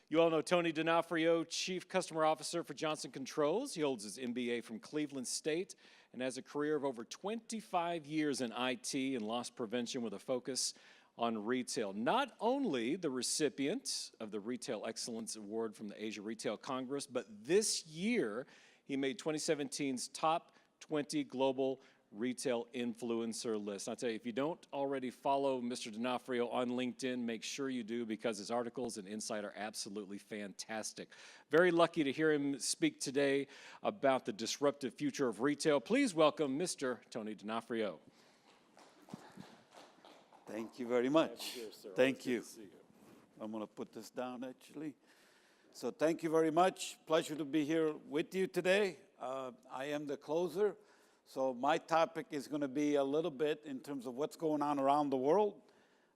You all know Tony D'Onofrio, Chief Customer Officer for Johnson Controls. He holds his MBA from Cleveland State and has a career of over 25 years in IT and loss prevention with a focus on retail. Not only the recipient of the Retail Excellence Award from the Asia Retail Congress, but this year he made 2017's top 20 global retail influencer list. I'll tell you, if you don't already follow Mr. D'Onofrio on LinkedIn, make sure you do, because his articles and insight are absolutely fantastic. Very lucky to hear him speak today about the disruptive future of retail. Please welcome Mr. Tony D'Onofrio. Thank you very much. Here, thank you. I'm going to put this down, actually. So thank you very much. Pleasure to be here with you today. I am the closer. So my topic is going to be a little bit in terms of what's going on around the world.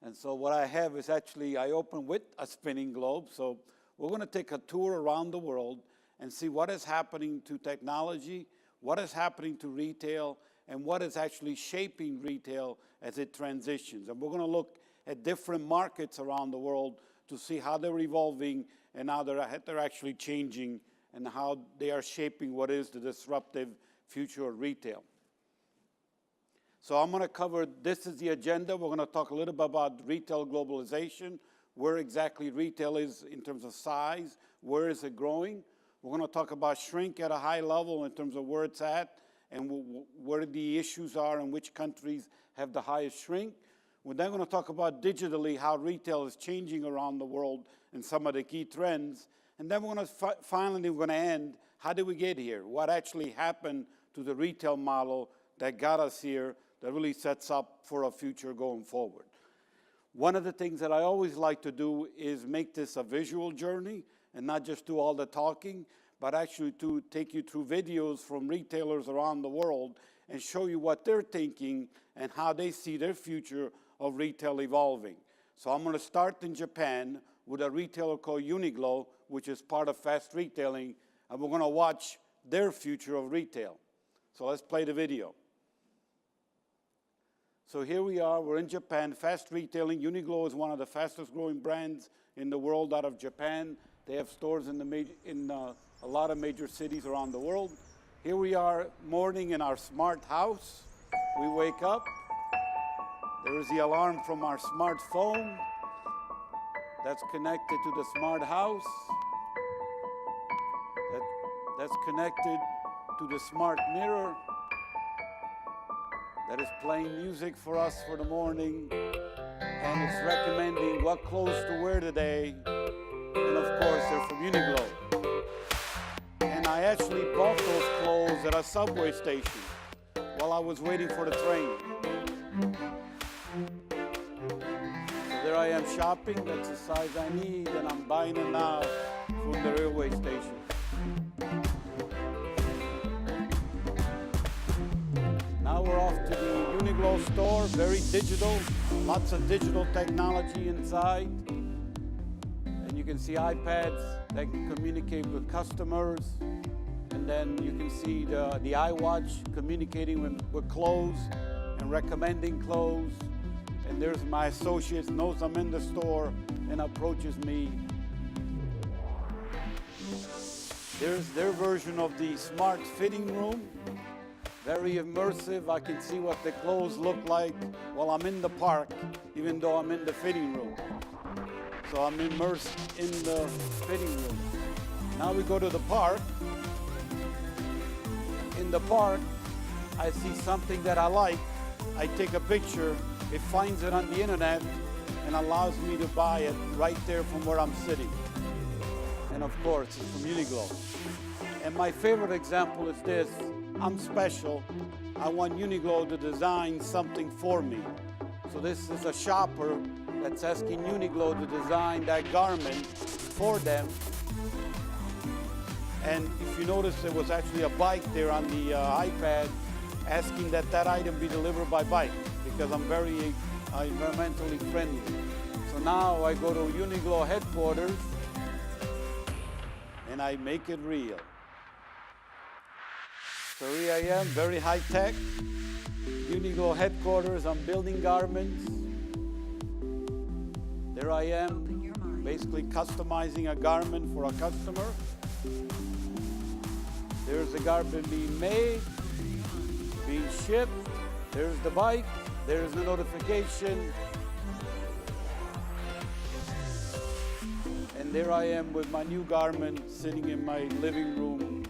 And so what I have is actually, I open with a spinning globe. So we're going to take a tour around the world and see what is happening to technology, what is happening to retail, and what is actually shaping retail as it transitions. And we're going to look at different markets around the world to see how they're evolving and how they're actually changing and how they are shaping what is the disruptive future of retail. So I'm going to cover, this is the agenda. We're going to talk a little bit about retail globalization, where exactly retail is in terms of size, where is it growing. We're going to talk about shrink at a high level in terms of where it's at and where the issues are and which countries have the highest shrink. We're then going to talk about digitally how retail is changing around the world and some of the key trends. And then we're going to finally end, how did we get here? What actually happened to the retail model that got us here that really sets up for a future going forward. One of the things that I always like to do is make this a visual journey and not just do all the talking, but actually to take you through videos from retailers around the world and show you what they're thinking and how they see their future of retail evolving. So I'm going to start in Japan with a retailer called Uniqlo, which is part of fast retailing, and we're going to watch their future of retail. So let's play the video. So here we are, we're in Japan, fast retailing. Uniqlo is one of the fastest growing brands in the world out of Japan. They have stores in a lot of major cities around the world. Here we are, morning in our smart house. We wake up. There is the alarm from our smartphone that's connected to the smart house. That's connected to the smart mirror that is playing music for us for the morning, and it's recommending what clothes to wear today. And of course, they're from Uniqlo. And I actually bought those clothes at a subway station while I was waiting for the train. So there I am shopping, that's the size I need, and I'm buying it now from the railway station. Now we're off to the Uniqlo store, very digital, lots of digital technology inside. And you can see iPads that can communicate with customers. And then you can see the iWatch communicating with clothes and recommending clothes. And there's my associate, knows I'm in the store and approaches me. There's their version of the smart fitting room. Very immersive. I can see what the clothes look like while I'm in the park, even though I'm in the fitting room. So I'm immersed in the fitting room. Now we go to the park. In the park, I see something that I like. I take a picture. It finds it on the internet and allows me to buy it right there from where I'm sitting. And of course, it's from Uniqlo. And my favorite example is this. I'm special. I want Uniqlo to design something for me. So this is a shopper that's asking Uniqlo to design that garment for them. And if you notice, there was actually a bike there on the iPad asking that that item be delivered by bike because I'm very environmentally friendly. So now I go to Uniqlo headquarters and I make it real. So here I am, very high tech. Uniqlo headquarters, I'm building garments. There I am basically customizing a garment for a customer. There's the garment being made, being shipped. There's the bike. There's the notification. And there I am with my new garment sitting in my living room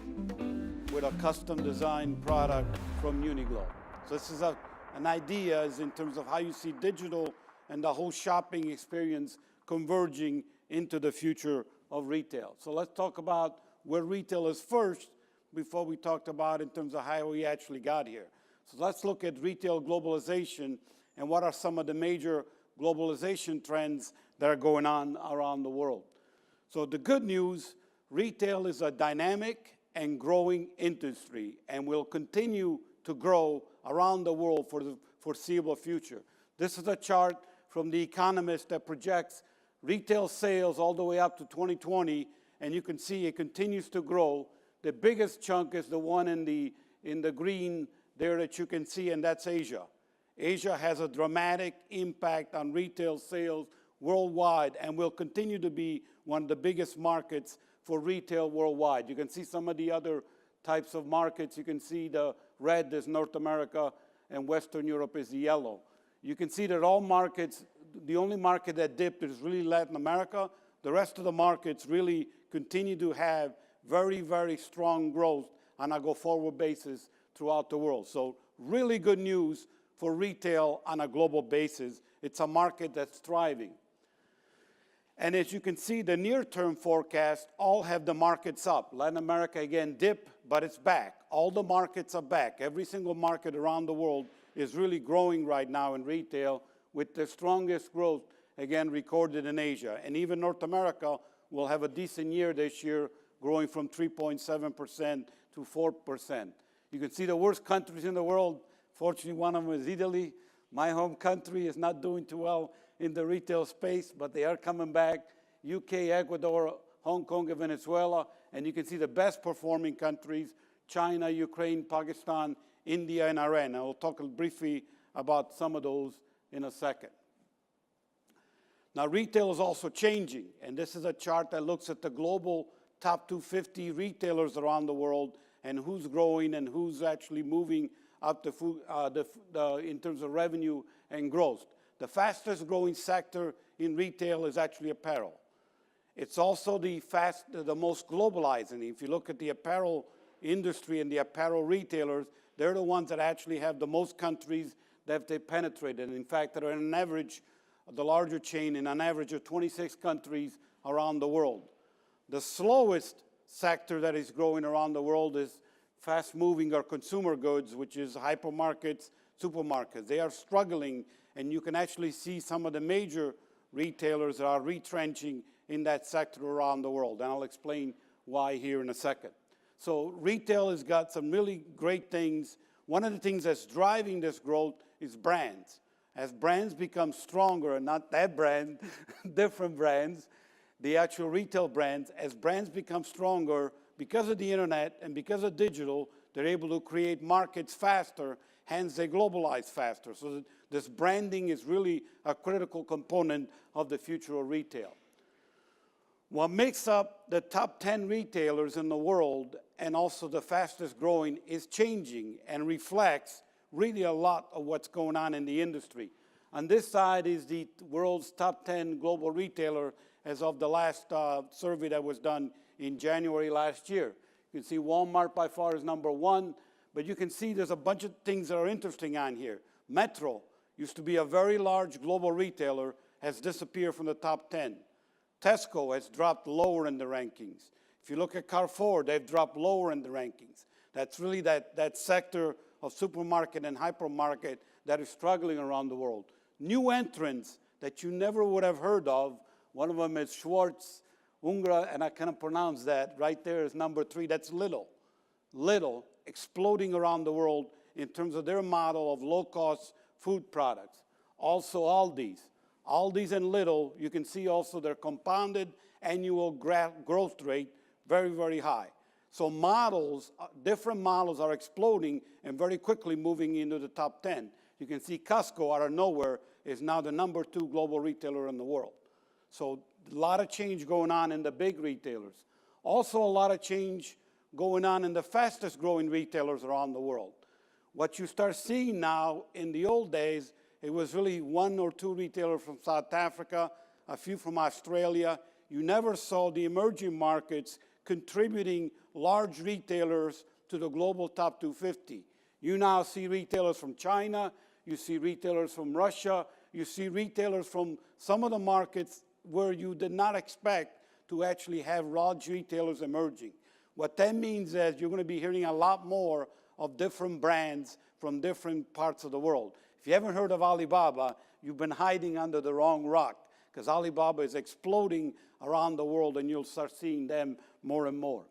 with a custom designed product from Uniqlo. So this is an idea is in terms of how you see digital and the whole shopping experience converging into the future of retail. So let's talk about where retail is first before we talked about in terms of how we actually got here. So let's look at retail globalization and what are some of the major globalization trends that are going on around the world. So the good news, retail is a dynamic and growing industry and will continue to grow around the world for the foreseeable future. This is a chart from The Economist that projects retail sales all the way up to 2020, and you can see it continues to grow. The biggest chunk is the one in the green there that you can see, and that's Asia. Asia has a dramatic impact on retail sales worldwide and will continue to be one of the biggest markets for retail worldwide. You can see some of the other types of markets. You can see the red is North America and Western Europe is the yellow. You can see that all markets, the only market that dipped is really Latin America. The rest of the markets really continue to have very, very strong growth on a go-forward basis throughout the world. So really good news for retail on a global basis. It's a market that's thriving. And as you can see, the near-term forecast all have the markets up. Latin America, again, dipped, but it's back. All the markets are back. Every single market around the world is really growing right now in retail, with the strongest growth, again, recorded in Asia. And even North America will have a decent year this year, growing from 3.7% to 4%. You can see the worst countries in the world. Fortunately, one of them is Italy. My home country is not doing too well in the retail space, but they are coming back. UK, Ecuador, Hong Kong, and Venezuela. And you can see the best performing countries, China, Ukraine, Pakistan, India, and Iran. I will talk briefly about some of those in a second. Now, retail is also changing, and this is a chart that looks at the global top 250 retailers around the world and who's growing and who's actually moving up in terms of revenue and growth. The fastest growing sector in retail is actually apparel. It's also the most globalizing. If you look at the apparel industry and the apparel retailers, they're the ones that actually have the most countries that they penetrated. In fact, they're an average, the larger chain in an average of 26 countries around the world. The slowest sector that is growing around the world is fast-moving or consumer goods, which is hypermarkets, supermarkets. They are struggling, and you can actually see some of the major retailers that are retrenching in that sector around the world, and I'll explain why here in a second. So retail has got some really great things. One of the things that's driving this growth is brands. As brands become stronger, and not that brand, different brands, the actual retail brands, as brands become stronger, because of the internet and because of digital, they're able to create markets faster, hence they globalize faster. So this branding is really a critical component of the future of retail. What makes up the top 10 retailers in the world and also the fastest growing is changing and reflects really a lot of what's going on in the industry. On this side is the world's top 10 global retailer as of the last survey that was done in January last year. You can see Walmart by far is number one, but you can see there's a bunch of things that are interesting on here. Metro used to be a very large global retailer, has disappeared from the top 10. Tesco has dropped lower in the rankings. If you look at Carrefour, they've dropped lower in the rankings. That's really that sector of supermarket and hypermarket that is struggling around the world. New entrants that you never would have heard of, one of them is Schwartz, Ungra, and I cannot pronounce that. Right there is number 3, that's Lidl. Lidl exploding around the world in terms of their model of low-cost food products. Also Aldi's. Aldi's and Lidl, you can see also their compounded annual growth rate very, very high. So models, different models are exploding and very quickly moving into the top 10. You can see Costco out of nowhere is now the number 2 global retailer in the world. So A lot of change going on in the big retailers. Also a lot of change going on in the fastest growing retailers around the world. What you start seeing now, in the old days, it was really one or two retailers from South Africa, a few from Australia. You never saw the emerging markets contributing large retailers to the global top 250. You now see retailers from China, you see retailers from Russia, you see retailers from some of the markets where you did not expect to actually have large retailers emerging. What that means is you're going to be hearing a lot more of different brands from different parts of the world. If you haven't heard of Alibaba, you've been hiding under the wrong rock, because Alibaba is exploding around the world, and you'll start seeing them more and more.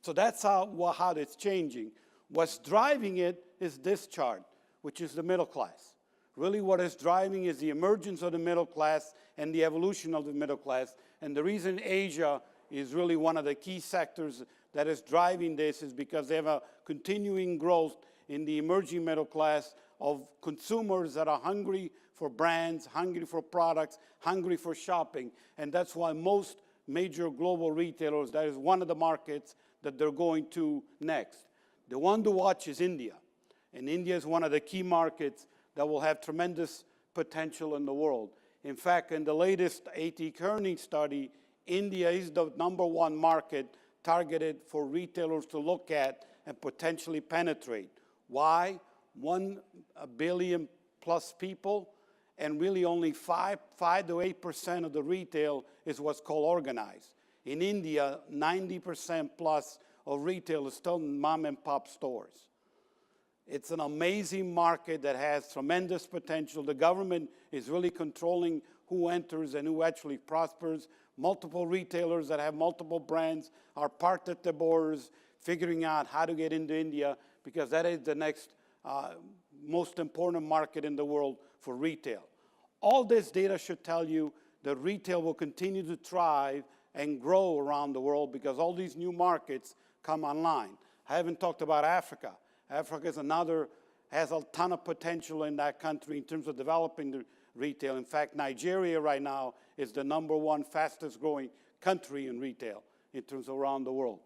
So that's how it's changing. What's driving it is this chart, which is the middle class. Really what is driving is the emergence of the middle class and the evolution of the middle class. And the reason Asia is really one of the key sectors that is driving this is because they have a continuing growth in the emerging middle class of consumers that are hungry for brands, hungry for products, hungry for shopping. And that's why most major global retailers, that is one of the markets that they're going to next. The one to watch is India. And India is one of the key markets that will have tremendous potential in the world. In fact, in the latest AT Kearney study, India is the #1 market targeted for retailers to look at and potentially penetrate. Why? 1 billion plus people, and really only 5 to 8% of the retail is what's called organized. In India, 90% plus of retail is still mom and pop stores. It's an amazing market that has tremendous potential. The government is really controlling who enters and who actually prospers. Multiple retailers that have multiple brands are parked at the borders, figuring out how to get into India, because that is the next most important market in the world for retail. All this data should tell you that retail will continue to thrive and grow around the world because all these new markets come online. I haven't talked about Africa. Africa is has a ton of potential in that country in terms of developing the retail. In fact, Nigeria right now is the #1 fastest growing country in retail in terms of around the world.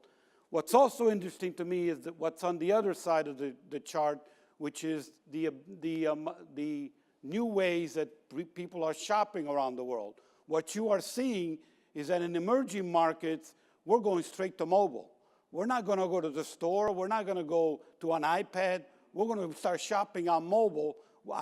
What's also interesting to me is that what's on the other side of the chart, which is the new ways that people are shopping around the world. What you are seeing is that in emerging markets, we're going straight to mobile. We're not going to go to the store. We're not going to go to an iPad. We're going to start shopping on mobile.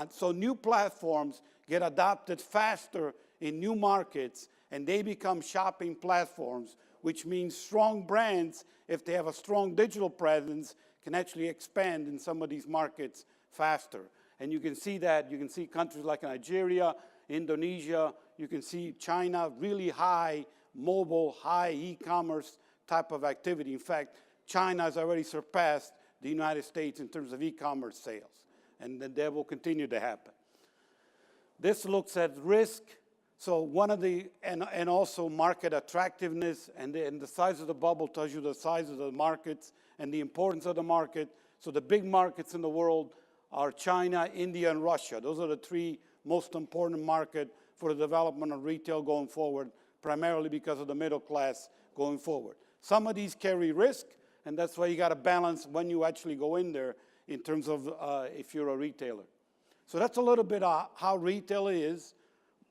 So new platforms get adopted faster in new markets, and they become shopping platforms, which means strong brands, if they have a strong digital presence, can actually expand in some of these markets faster. And you can see that. You can see countries like Nigeria, Indonesia. You can see China, really high mobile, high e-commerce type of activity. In fact, China has already surpassed the United States in terms of e-commerce sales, and that will continue to happen. This looks at risk. So one of the, and also market attractiveness, and the size of the bubble tells you the size of the markets and the importance of the market. So the big markets in the world are China, India, and Russia. Those are the 3 most important markets for the development of retail going forward, primarily because of the middle class going forward. Some of these carry risk, and that's why you got to balance when you actually go in there in terms of if you're a retailer. So that's a little bit how retail is,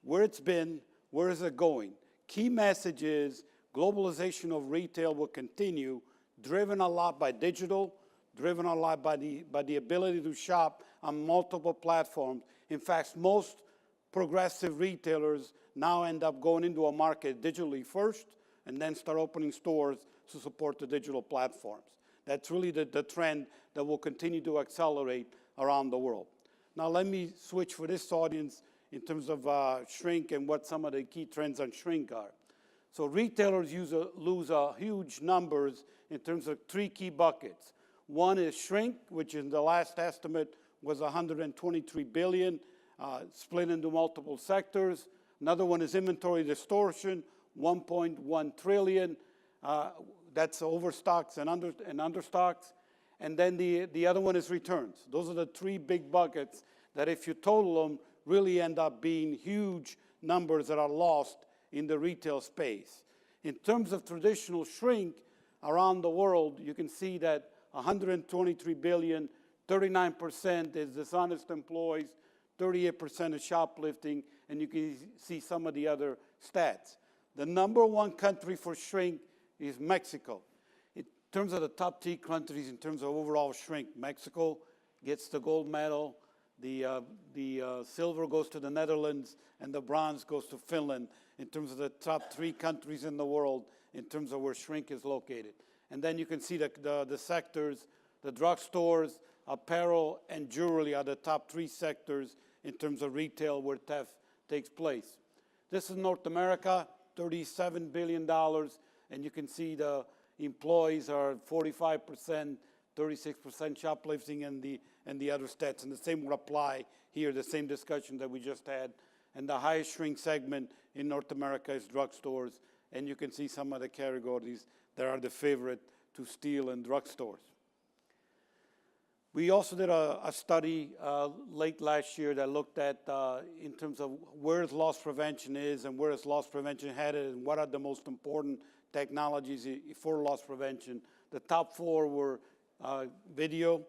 where it's been, where is it going. Key message is globalization of retail will continue, driven a lot by digital, driven a lot by the ability to shop on multiple platforms. In fact, most progressive retailers now end up going into a market digitally first and then start opening stores to support the digital platforms. That's really the trend that will continue to accelerate around the world. Now let me switch for this audience in terms of shrink and what some of the key trends on shrink are. So retailers lose huge numbers in terms of 3 key buckets. One is shrink, which in the last estimate was $123 billion, split into multiple sectors. Another one is inventory distortion, $1.1 trillion. That's overstocks and understocks. And then the other one is returns. Those are the 3 big buckets that if you total them, really end up being huge numbers that are lost in the retail space. In terms of traditional shrink around the world, you can see that 123 billion, 39% is dishonest employees, 38% is shoplifting, and you can see some of the other stats. The #1 country for shrink is Mexico. In terms of the top 3 countries, in terms of overall shrink, Mexico gets the gold medal, the silver goes to the Netherlands, and the bronze goes to Finland in terms of the top 3 countries in the world in terms of where shrink is located. And then you can see the sectors, the drugstores, apparel, and jewelry are the top 3 sectors in terms of retail where theft takes place. This is North America, $37 billion, and you can see the employees are 45%, 36% shoplifting, and the other stats. And the same would apply here, the same discussion that we just had. And the highest shrink segment in North America is drugstores, and you can see some of the categories that are the favorite to steal in drugstores. We also did a study late last year that looked at in terms of where loss prevention is and where is loss prevention headed and what are the most important technologies for loss prevention. The top 4 were video,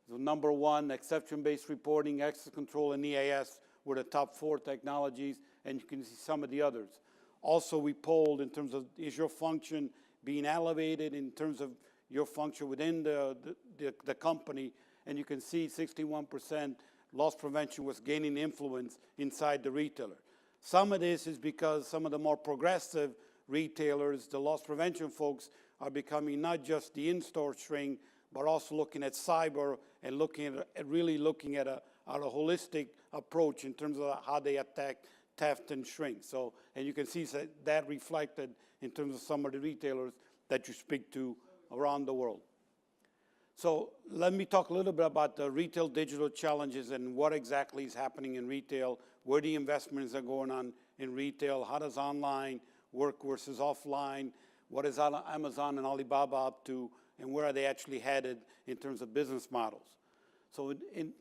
so #1, exception-based reporting, access control, and EAS were the top 4 technologies, and you can see some of the others. Also, we polled in terms of is your function being elevated in terms of your function within the company, and you can see 61% loss prevention was gaining influence inside the retailer. Some of this is because some of the more progressive retailers, the loss prevention folks, are becoming not just the in-store shrink, but also looking at cyber and really looking at a holistic approach in terms of how they attack theft and shrink. So, and you can see that reflected in terms of some of the retailers that you speak to around the world. So let me talk a little bit about the retail digital challenges and what exactly is happening in retail, where the investments are going on in retail, how does online work versus offline, what is Amazon and Alibaba up to, and where are they actually headed in terms of business models. So,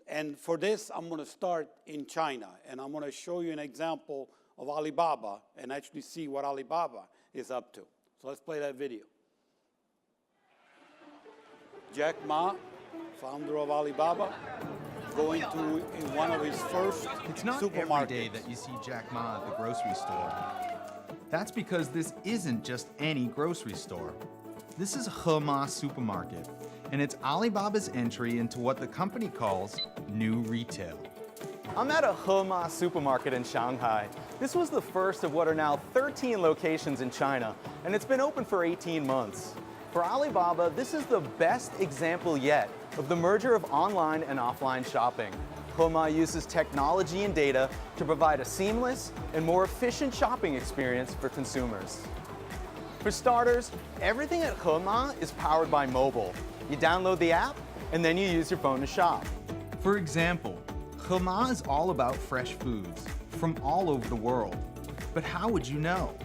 and for this, I'm going to start in China, and I'm going to show you an example of Alibaba and actually see what Alibaba is up to. So let's play that video. Jack Ma, founder of Alibaba, going to in one of his first supermarkets. It's not every day that you see Jack Ma at the grocery store. That's because this isn't just any grocery store. This is Hema Supermarket, and it's Alibaba's entry into what the company calls new retail. I'm at a Hema Supermarket in Shanghai. This was the first of what are now 13 locations in China, and it's been open for 18 months. For Alibaba, this is the best example yet of the merger of online and offline shopping. Hema uses technology and data to provide a seamless and more efficient shopping experience for consumers. For starters, everything at Hema is powered by mobile. You download the app, and then you use your phone to shop. For example, Hema is all about fresh foods from all over the world. But how would you know?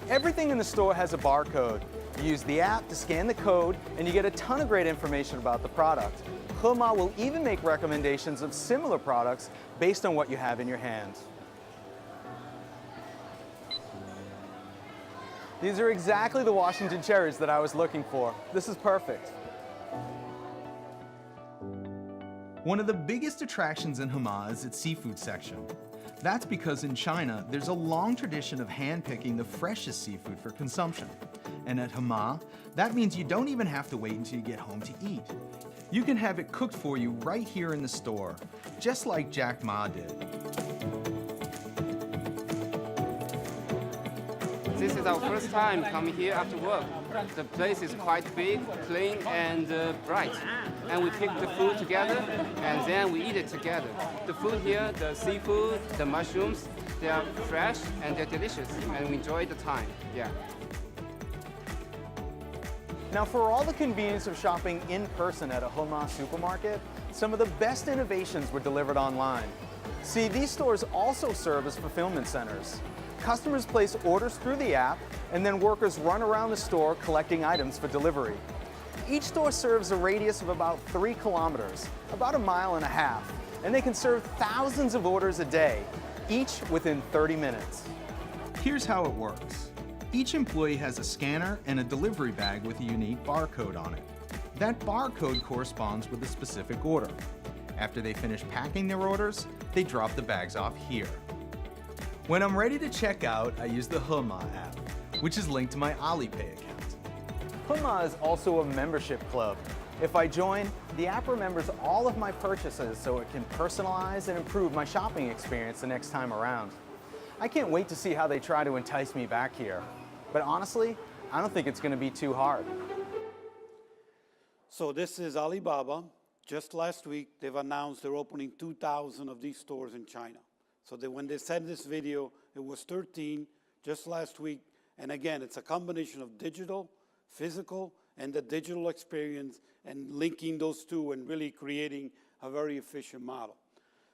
Everything in the store has a barcode. You use the app to scan the code, and you get a ton of great information about the product. Hema will even make recommendations of similar products based on what you have in your hands. These are exactly the Washington cherries that I was looking for. This is perfect. One of the biggest attractions in Hema is its seafood section. That's because in China, there's a long tradition of hand-picking the freshest seafood for consumption. And at Hema, that means you don't even have to wait until you get home to eat. You can have it cooked for you right here in the store, just like Jack Ma did. This is our first time coming here after work. The place is quite big, clean, and bright. And we pick the food together, and then we eat it together. The food here, the seafood, the mushrooms, they are fresh and they're delicious, and we enjoy the time. Yeah. Now, for all the convenience of shopping in person at a Hema supermarket, some of the best innovations were delivered online. See, these stores also serve as fulfillment centers. Customers place orders through the app, and then workers run around the store collecting items for delivery. Each store serves a radius of about 3 kilometers, about 1.5 miles, and they can serve thousands of orders a day, each within 30 minutes. Here's how it works. Each employee has a scanner and a delivery bag with a unique barcode on it. That barcode corresponds with a specific order. After they finish packing their orders, they drop the bags off here. When I'm ready to check out, I use the Hema app, which is linked to my Alipay account. Hema is also a membership club. If I join, the app remembers all of my purchases so it can personalize and improve my shopping experience the next time around. I can't wait to see how they try to entice me back here. But honestly, I don't think it's going to be too hard. So this is Alibaba. Just last week, they've announced they're opening 2,000 of these stores in China. So when they sent this video, it was 13 just last week. And again, it's a combination of digital, physical, and the digital experience, and linking those two and really creating a very efficient model.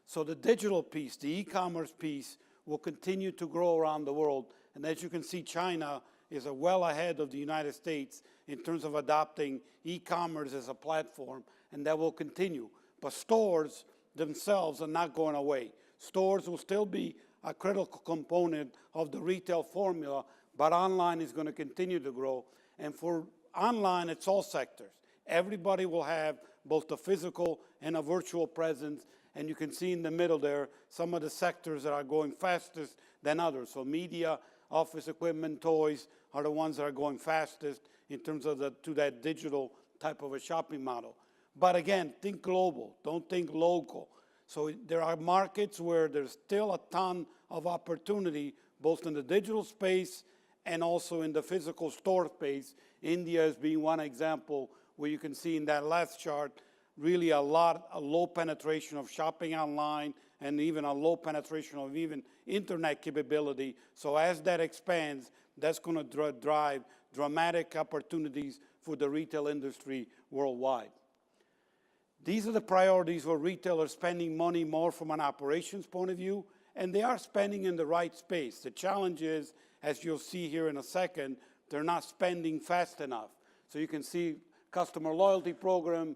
So the digital piece, the e-commerce piece, will continue to grow around the world. And as you can see, China is well ahead of the United States in terms of adopting e-commerce as a platform, and that will continue. But stores themselves are not going away. Stores will still be a critical component of the retail formula, but online is going to continue to grow. And for online, it's all sectors. Everybody will have both a physical and a virtual presence, and you can see in the middle there some of the sectors that are going fastest than others. So media, office equipment, toys are the ones that are going fastest in terms of to that digital type of a shopping model. But again, think global, don't think local. So there are markets where there's still a ton of opportunity, both in the digital space and also in the physical store space. India is being one example where you can see in that last chart really a low penetration of shopping online and even a low penetration of even internet capability. So as that expands, that's going to drive dramatic opportunities for the retail industry worldwide. These are the priorities where retailers are spending money more from an operations point of view, and they are spending in the right space. The challenge is, as you'll see here in a second, they're not spending fast enough. So you can see customer loyalty program,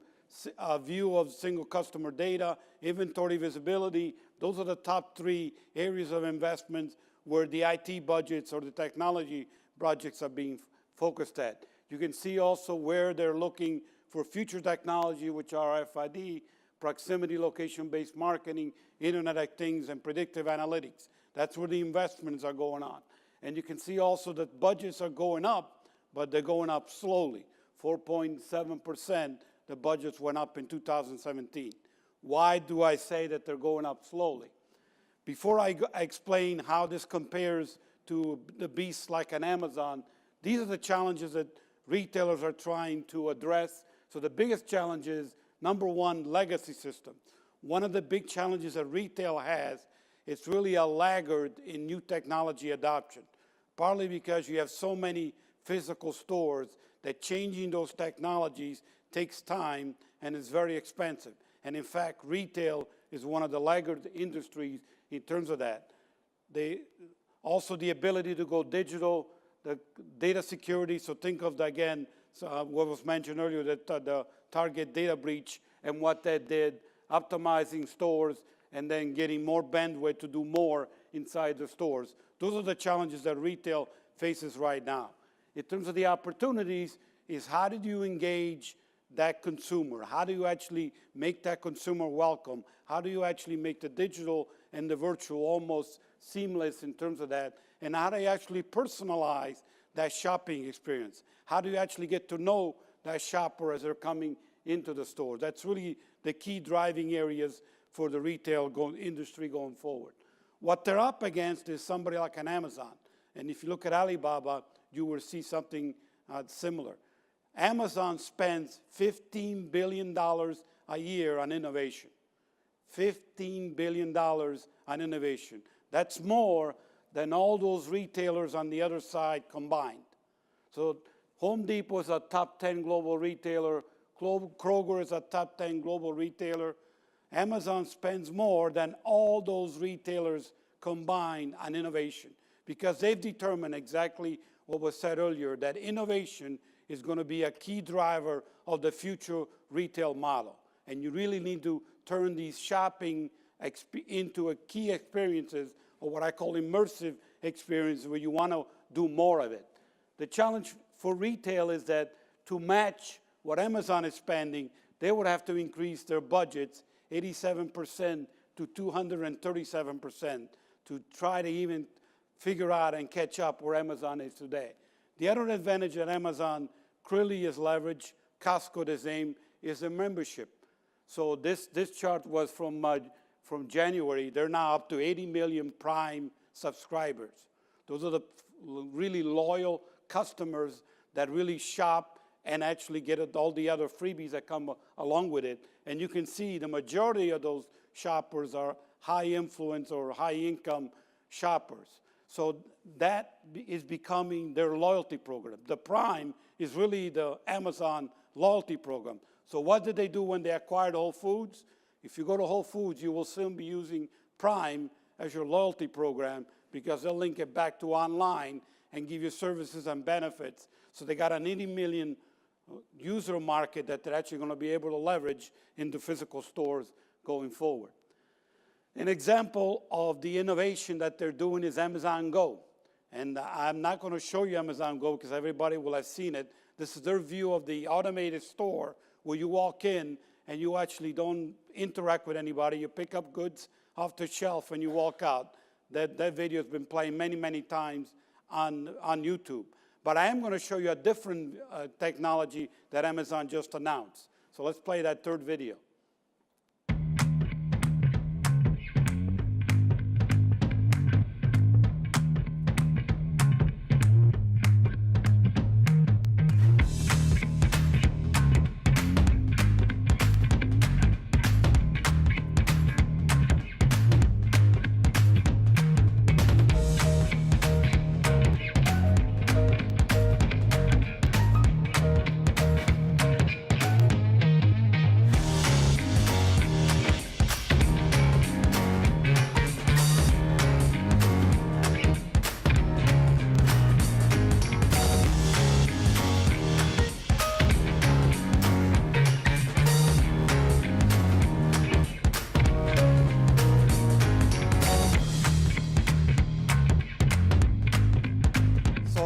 a view of single customer data, inventory visibility. Those are the top 3 areas of investments where the IT budgets or the technology projects are being focused at. You can see also where they're looking for future technology, which are RFID, proximity location-based marketing, Internet of Things, and predictive analytics. That's where the investments are going on. And you can see also that budgets are going up, but they're going up slowly. 4.7%, the budgets went up in 2017. Why do I say that they're going up slowly? Before I explain how this compares to the beasts like an Amazon, these are the challenges that retailers are trying to address. So the biggest challenge is, number one, legacy systems. One of the big challenges that retail has, it's really a laggard in new technology adoption, partly because you have so many physical stores that changing those technologies takes time and is very expensive. And in fact, retail is one of the laggard industries in terms of that. Also the ability to go digital, the data security, so think of, again, what was mentioned earlier, the Target data breach and what that did, optimizing stores and then getting more bandwidth to do more inside the stores. Those are the challenges that retail faces right now. In terms of the opportunities, is how did you engage that consumer? How do you actually make that consumer welcome? How do you actually make the digital and the virtual almost seamless in terms of that? And how do you actually personalize that shopping experience? How do you actually get to know that shopper as they're coming into the store? That's really the key driving areas for the retail industry going forward. What they're up against is somebody like an Amazon. And if you look at Alibaba, you will see something similar. Amazon spends $15 billion a year on innovation. $15 billion on innovation. That's more than all those retailers on the other side combined. So Home Depot is a top 10 global retailer. Kroger is a top 10 global retailer. Amazon spends more than all those retailers combined on innovation because they've determined exactly what was said earlier, that innovation is going to be a key driver of the future retail model. And you really need to turn these shopping into key experiences, or what I call immersive experience where you want to do more of it. The challenge for retail is that to match what Amazon is spending, they would have to increase their budgets 87% to 237% to try to even figure out and catch up where Amazon is today. The other advantage that Amazon clearly is leverage, Costco the same, is the membership. So this chart was from January. They're now up to 80 million Prime subscribers. Those are the really loyal customers that really shop and actually get all the other freebies that come along with it. And you can see the majority of those shoppers are high influence or high income shoppers. So that is becoming their loyalty program. The Prime is really the Amazon loyalty program. So what did they do when they acquired Whole Foods? If you go to Whole Foods, you will soon be using Prime as your loyalty program because they'll link it back to online and give you services and benefits. So they got an 80 million user market that they're actually going to be able to leverage into physical stores going forward. An example of the innovation that they're doing is Amazon Go. And I'm not going to show you Amazon Go because everybody will have seen it. This is their view of the automated store where you walk in and you actually don't interact with anybody. You pick up goods off the shelf and you walk out. That video has been playing many, many times on YouTube. But I am going to show you a different technology that Amazon just announced. So let's play that third video.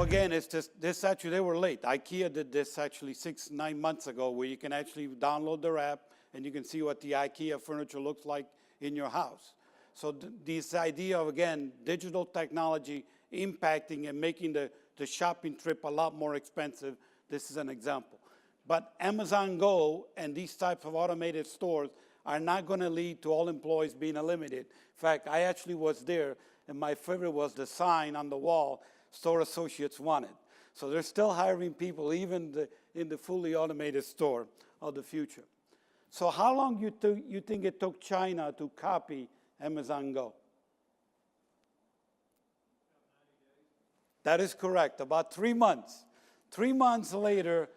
Again, it's just, this actually, they were late. IKEA did this actually 6-9 months ago where you can actually download their app and you can see what the IKEA furniture looks like in your house. So this idea of, again, digital technology impacting and making the shopping trip a lot more expensive, this is an example. But Amazon Go and these types of automated stores are not going to lead to all employees being eliminated. In fact, I actually was there and my favorite was the sign on the wall, store associates wanted. So they're still hiring people even in the fully automated store of the future. So how long you think it took China to copy Amazon Go? That is correct, about 3 months. 3 months later,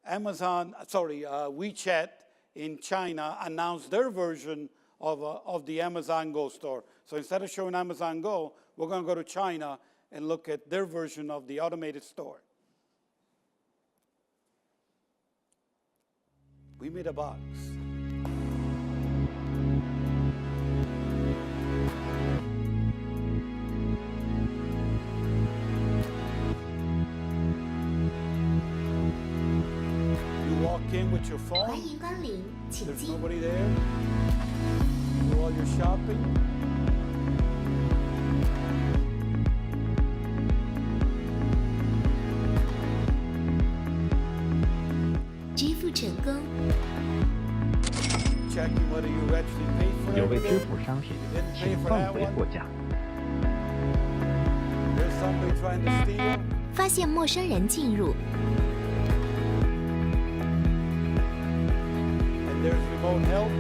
WeChat in China announced their version of the Amazon Go store. So instead of showing Amazon Go, we're going to go to China and look at their version of the automated store. We made a box. You walk in with your phone. 欢迎光临，请 There's 进。 nobody there. Do all your shopping. 支付成功， Checking whether you actually paid for 有位支 everything. 付商品， You didn't pay 请 for 放 that 回 one. 货架。 There's somebody trying to steal. 发现陌生人进入， And there's remote help.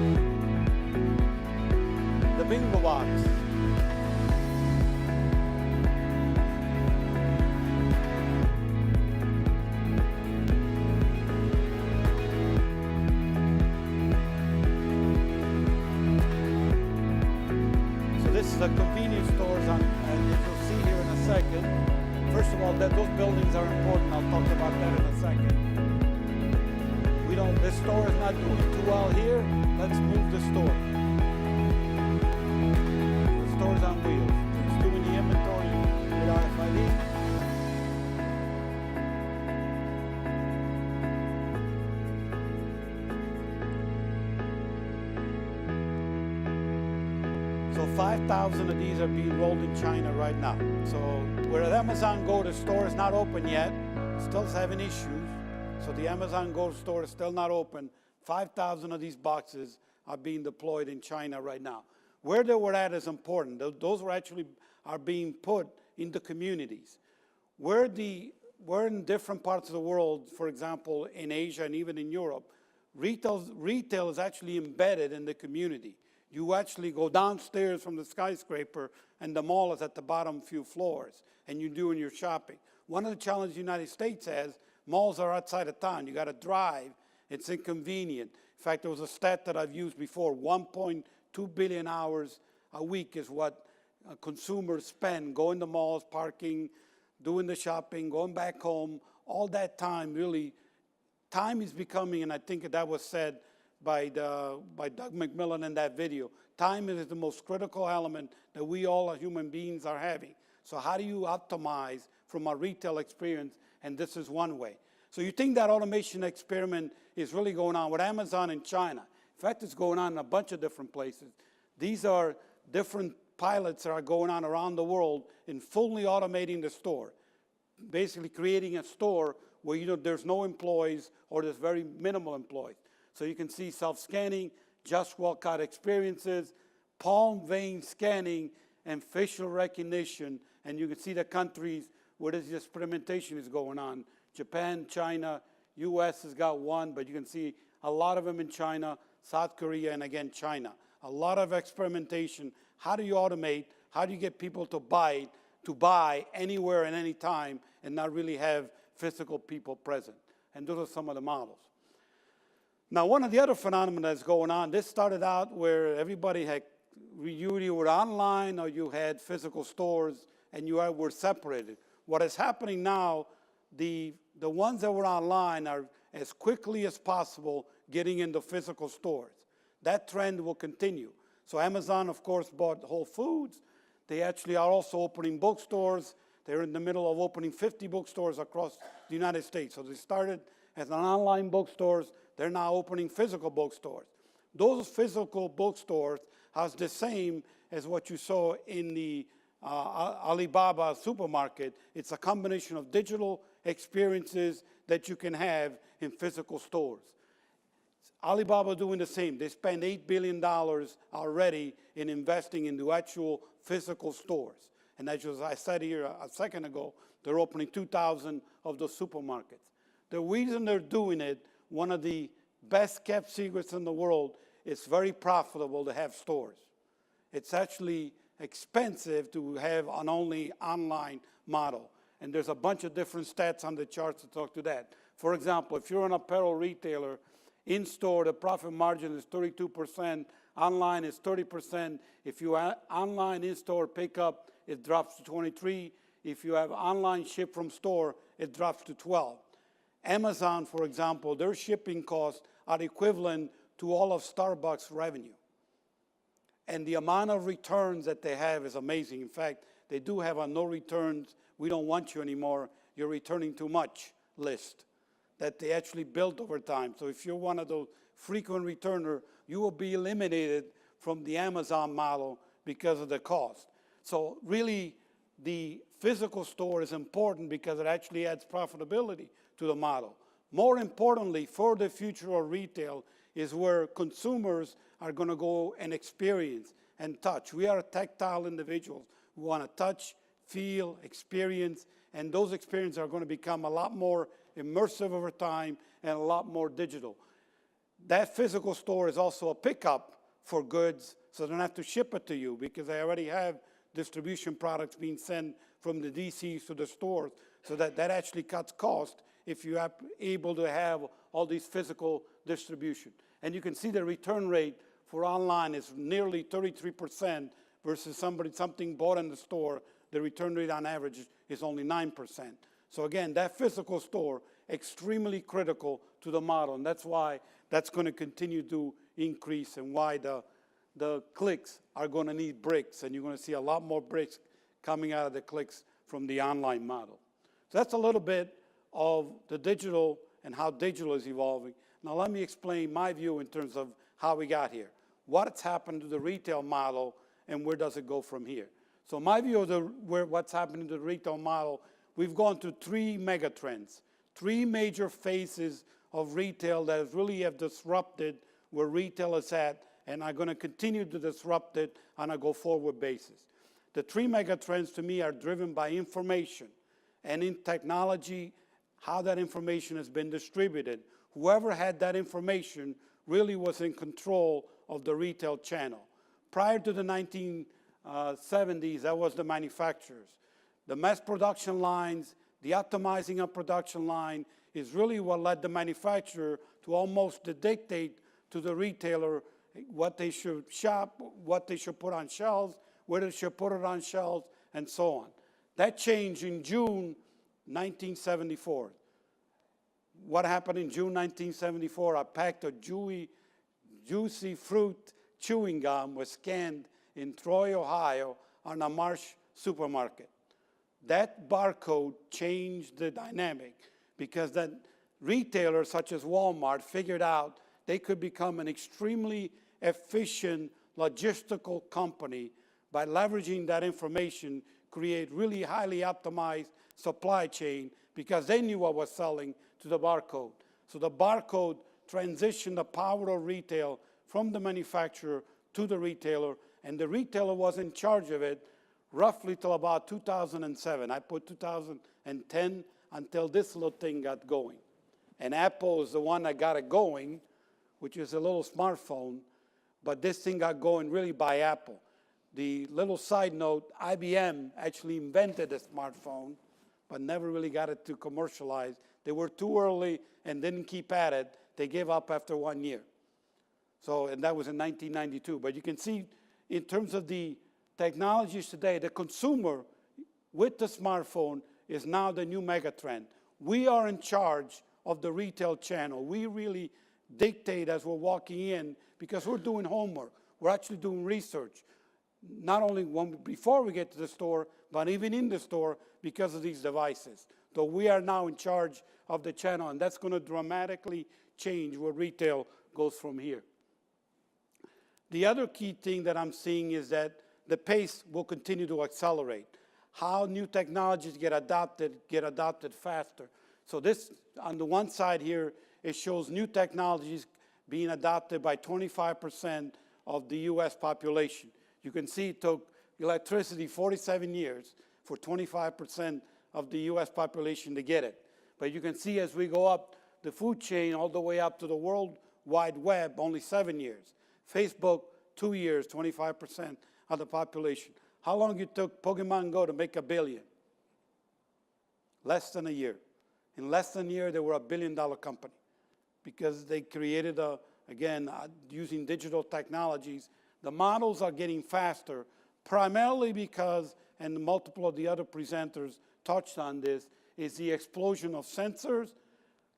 The bingo box. So this is the convenience stores and as you'll see here in a second. First of all, those buildings are important. I'll talk about that in a second. This store is not doing too well here. Let's move the store. The store's on wheels. It's doing the inventory without 5,000 of these are being rolled in China right now. So where Amazon Go, the store is not open yet, still having issues. So the Amazon Go store is still not open. 5,000 of these boxes are being deployed in China right now. Where they were at is important. Those were actually are being put in the communities. Where in different parts of the world, for example, in Asia and even in Europe, retail is actually embedded in the community. You actually go downstairs from the skyscraper and the mall is at the bottom few floors and you're doing your shopping. One of the challenges the United States has, malls are outside of town. You got to drive. It's inconvenient. In fact, there was a stat that I've used before. 1.2 billion hours a week is what consumers spend going to malls, parking, doing the shopping, going back home. All that time, really, time is becoming, and I think that was said by Doug McMillan in that video, time is the most critical element that we all as human beings are having. So how do you optimize from a retail experience? And this is one way. So you think that automation experiment is really going on with Amazon in China. In fact, it's going on in a bunch of different places. These are different pilots that are going on around the world in fully automating the store, basically creating a store where there's no employees or there's very minimal employees. So you can see self-scanning, just walk-out experiences, palm vein scanning, and facial recognition. And you can see the countries where this experimentation is going on. Japan, China, US has got one, but you can see a lot of them in China, South Korea, and again, China. A lot of experimentation. How do you automate? How do you get people to buy anywhere and any time and not really have physical people present? And those are some of the models. Now, one of the other phenomena that's going on, this started out where everybody had, you were online or you had physical stores and you were separated. What is happening now, the ones that were online are as quickly as possible getting into physical stores. That trend will continue. So Amazon, of course, bought Whole Foods. They actually are also opening bookstores. They're in the middle of opening 50 bookstores across the United States. So they started as an online bookstores. They're now opening physical bookstores. Those physical bookstores are the same as what you saw in the Alibaba supermarket. It's a combination of digital experiences that you can have in physical stores. Alibaba doing the same. They spend $8 billion already in investing in the actual physical stores. And as I said here a second ago, they're opening 2,000 of those supermarkets. The reason they're doing it, one of the best kept secrets in the world, it's very profitable to have stores. It's actually expensive to have an only online model. And there's a bunch of different stats on the charts to talk to that. For example, if you're an apparel retailer, in-store, the profit margin is 32%. Online is 30%. If you have online in-store pickup, it drops to 23%. If you have online ship from store, it drops to 12%. Amazon, for example, their shipping costs are equivalent to all of Starbucks' revenue. And the amount of returns that they have is amazing. In fact, they do have a no returns, we don't want you anymore, you're returning too much list that they actually built over time. So if you're one of those frequent returner, you will be eliminated from the Amazon model because of the cost. So really, the physical store is important because it actually adds profitability to the model. More importantly, for the future of retail is where consumers are going to go and experience and touch. We are tactile individuals. We want to touch, feel, experience, and those experiences are going to become a lot more immersive over time and a lot more digital. That physical store is also a pickup for goods, so they don't have to ship it to you because they already have distribution products being sent from the DCs to the stores, so that actually cuts cost if you are able to have all these physical distribution. And you can see the return rate for online is nearly 33% versus something bought in the store, the return rate on average is only 9%. So again, that physical store, extremely critical to the model, and that's why that's going to continue to increase and why the clicks are going to need bricks, and you're going to see a lot more bricks coming out of the clicks from the online model. So that's a little bit of the digital and how digital is evolving. Now let me explain my view in terms of how we got here. What's happened to the retail model and where does it go from here? So my view of what's happening to the retail model, we've gone through three mega trends, three major phases of retail that really have disrupted where retail is at and are going to continue to disrupt it on a go-forward basis. The three mega trends to me are driven by information and in technology, how that information has been distributed. Whoever had that information really was in control of the retail channel. Prior to the 1970s, that was the manufacturers. The mass production lines, the optimizing of production line is really what led the manufacturer to almost dictate to the retailer what they should shop, what they should put on shelves, where they should put it on shelves, and so on. That changed in June 1974. What happened in June 1974? A pack of juicy fruit chewing gum was scanned in Troy, Ohio, on a Marsh supermarket. That barcode changed the dynamic because then retailers such as Walmart figured out they could become an extremely efficient logistical company by leveraging that information, create really highly optimized supply chain because they knew what was selling to the barcode. So the barcode transitioned the power of retail from the manufacturer to the retailer, and the retailer was in charge of it roughly till about 2007. I put 2010 until this little thing got going. And Apple is the one that got it going, which is a little smartphone, but this thing got going really by Apple. The little side note, IBM actually invented a smartphone, but never really got it to commercialize. They were too early and didn't keep at it. They gave up after 1 year. So, and that was in 1992. But you can see in terms of the technologies today, the consumer with the smartphone is now the new mega trend. We are in charge of the retail channel. We really dictate as we're walking in because we're doing homework. We're actually doing research, not only before we get to the store, but even in the store because of these devices. So we are now in charge of the channel, and that's going to dramatically change where retail goes from here. The other key thing that I'm seeing is that the pace will continue to accelerate. How new technologies get adopted faster. So this, on the one side here, it shows new technologies being adopted by 25% of the US population. You can see it took electricity 47 years for 25% of the US population to get it. But you can see as we go up the food chain all the way up to the World Wide Web, only 7 years. Facebook, 2 years, 25% of the population. How long it took Pokemon Go to make $1 billion? Less than a year. In less than a year, they were $1 billion company because they created, using digital technologies. The models are getting faster, primarily because, and multiple of the other presenters touched on this, is the explosion of sensors,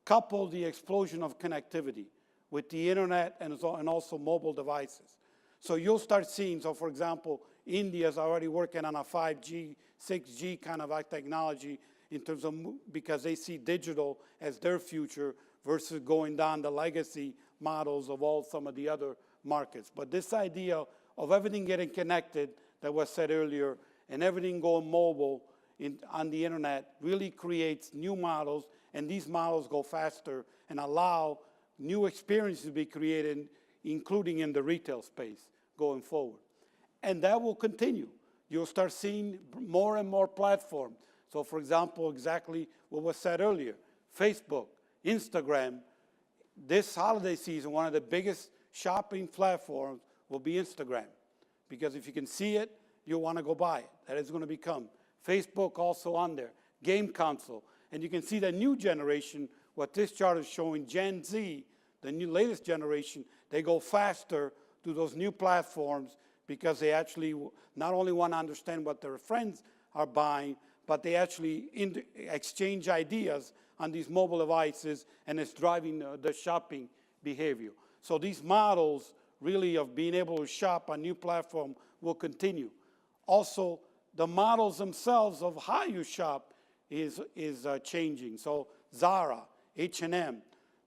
coupled the explosion of connectivity with the internet and also mobile devices. So you'll start seeing, so for example, India is already working on a 5G, 6G kind of technology in terms of, because they see digital as their future versus going down the legacy models of some of the other markets. But this idea of everything getting connected that was said earlier and everything going mobile on the internet really creates new models, and these models go faster and allow new experiences to be created, including in the retail space going forward. And that will continue. You'll start seeing more and more platforms. So for example, exactly what was said earlier, Facebook, Instagram, this holiday season, one of the biggest shopping platforms will be Instagram. Because if you can see it, you'll want to go buy it. That is going to become. Facebook also on there. Game console. And you can see the new generation, what this chart is showing, Gen Z, the new latest generation, they go faster to those new platforms because they actually not only want to understand what their friends are buying, but they actually exchange ideas on these mobile devices, and it's driving the shopping behavior. So these models really of being able to shop on new platform will continue. Also, the models themselves of how you shop is changing. So Zara, H&M,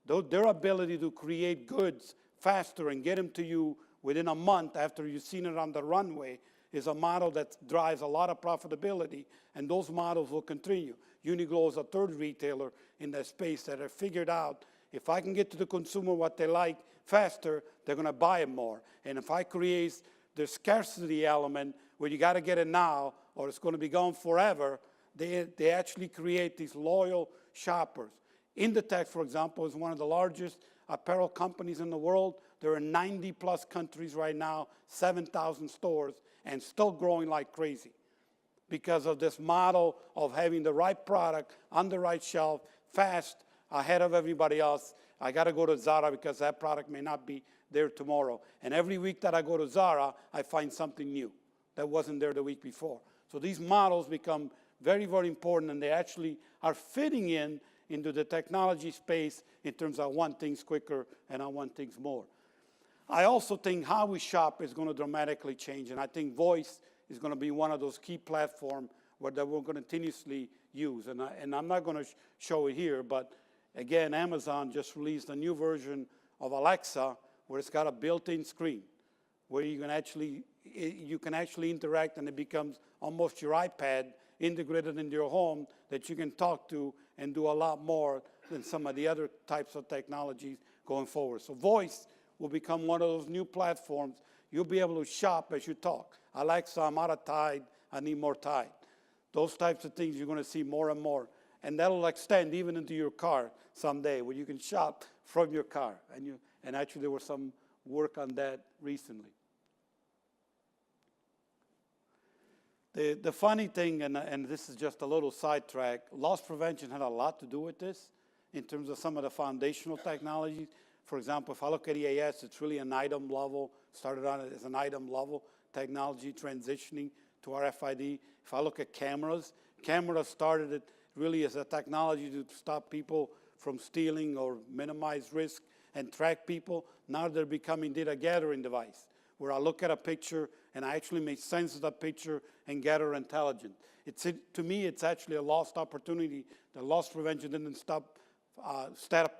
their ability to create goods faster and get them to you within a month after you've seen it on the runway, is a model that drives a lot of profitability, and those models will continue. Uniqlo is a third retailer in that space that have figured out, if I can get to the consumer what they like faster, they're going to buy it more. And if I create the scarcity element where you got to get it now or it's going to be gone forever, they actually create these loyal shoppers. Inditex, for example, is one of the largest apparel companies in the world. They're in 90-plus countries right now, 7,000 stores, and still growing like crazy because of this model of having the right product on the right shelf, fast, ahead of everybody else. I got to go to Zara because that product may not be there tomorrow. And every week that I go to Zara, I find something new that wasn't there the week before. So these models become very, very important, and they actually are fitting into the technology space in terms of I want things quicker and I want things more. I also think how we shop is going to dramatically change, and I think voice is going to be one of those key platforms that we're going to continuously use. And I'm not going to show it here, but again, Amazon just released a new version of Alexa where it's got a built-in screen where you can actually interact, and it becomes almost your iPad integrated into your home that you can talk to and do a lot more than some of the other types of technologies going forward. So voice will become one of those new platforms. You'll be able to shop as you talk. Alexa, I'm out of Tide, I need more Tide. Those types of things you're going to see more and more. And that'll extend even into your car someday where you can shop from your car. And actually there was some work on that recently. The funny thing, and this is just a little sidetrack, loss prevention had a lot to do with this in terms of some of the foundational technologies. For example, if I look at EAS, it's really an item level, started on it as an item level technology transitioning to RFID. If I look at cameras started it really as a technology to stop people from stealing or minimize risk and track people. Now they're becoming data gathering device, where I look at a picture and I actually make sense of that picture and gather intelligence. To me, it's actually a lost opportunity. The loss prevention didn't step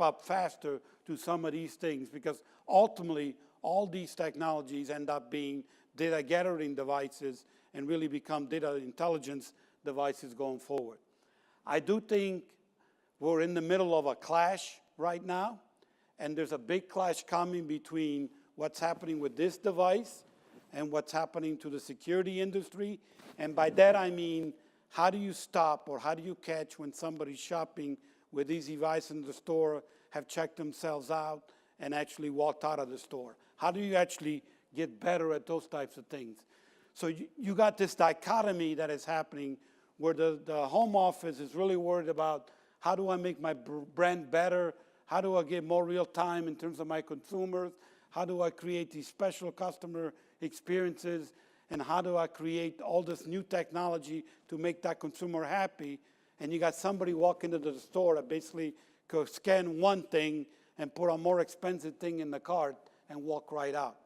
up faster to some of these things, because ultimately all these technologies end up being data gathering devices and really become data intelligence devices going forward. I do think we're in the middle of a clash right now, and there's a big clash coming between what's happening with this device and what's happening to the security industry. And by that I mean, how do you stop or how do you catch when somebody's shopping with these devices in the store, have checked themselves out and actually walked out of the store? How do you actually get better at those types of things? So you got this dichotomy that is happening where the home office is really worried about, how do I make my brand better? How do I get more real time in terms of my consumers? How do I create these special customer experiences? And how do I create all this new technology to make that consumer happy? And you got somebody walk into the store that basically could scan one thing and put a more expensive thing in the cart and walk right out.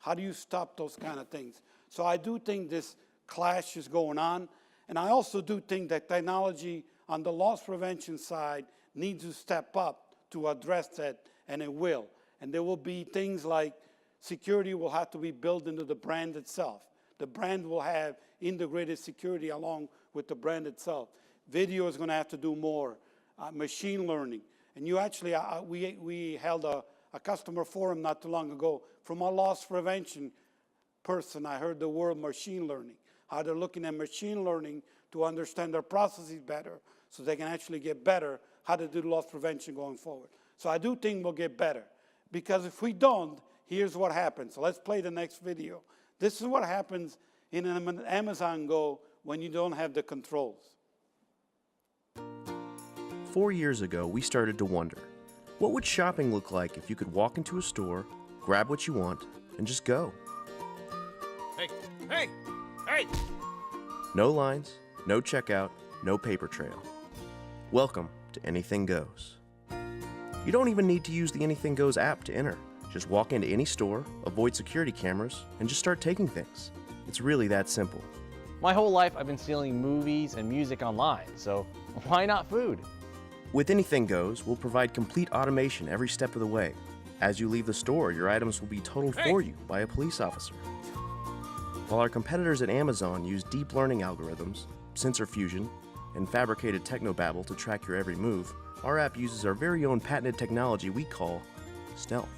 How do you stop those kind of things? So I do think this clash is going on. And I also do think that technology on the loss prevention side needs to step up to address that, and it will. And there will be things like security will have to be built into the brand itself. The brand will have integrated security along with the brand itself. Video is going to have to do more. Machine learning. And you actually, we held a customer forum not too long ago. From a loss prevention person, I heard the word machine learning. How they're looking at machine learning to understand their processes better so they can actually get better how to do loss prevention going forward. So I do think we'll get better. Because if we don't, here's what happens. So let's play the next video. This is what happens in an Amazon Go when you don't have the controls. 4 years ago, we started to wonder, what would shopping look like if you could walk into a store, grab what you want, and just go? Hey! No lines, no checkout, no paper trail. Welcome to Anything Goes. You don't even need to use the Anything Goes app to enter. Just walk into any store, avoid security cameras, and just start taking things. It's really that simple. My whole life I've been stealing movies and music online, so why not food? With Anything Goes, we'll provide complete automation every step of the way. As you leave the store, your items will be totaled for you by a police officer. While our competitors at Amazon use deep learning algorithms, sensor fusion, and fabricated technobabble to track your every move, our app uses our very own patented technology we call stealth.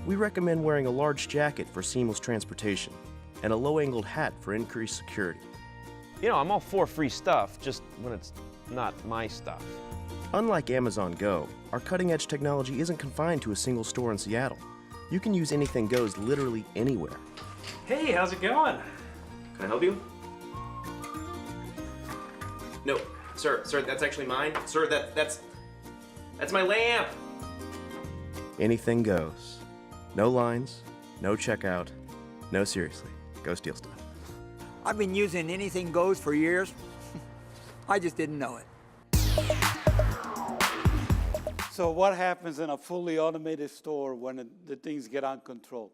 We recommend wearing a large jacket for seamless transportation and a low-angled hat for increased security. You know, I'm all for free stuff, just when it's not my stuff. Unlike Amazon Go, our cutting-edge technology isn't confined to a single store in Seattle. You can use Anything Goes literally anywhere. Hey, how's it going? Can I help you? No, sir, that's actually mine. Sir, that's my lamp. Anything goes. No lines, no checkout, no seriously. Go steal stuff. I've been using Anything Goes for years. I just didn't know it. So what happens in a fully automated store when the things get out of control?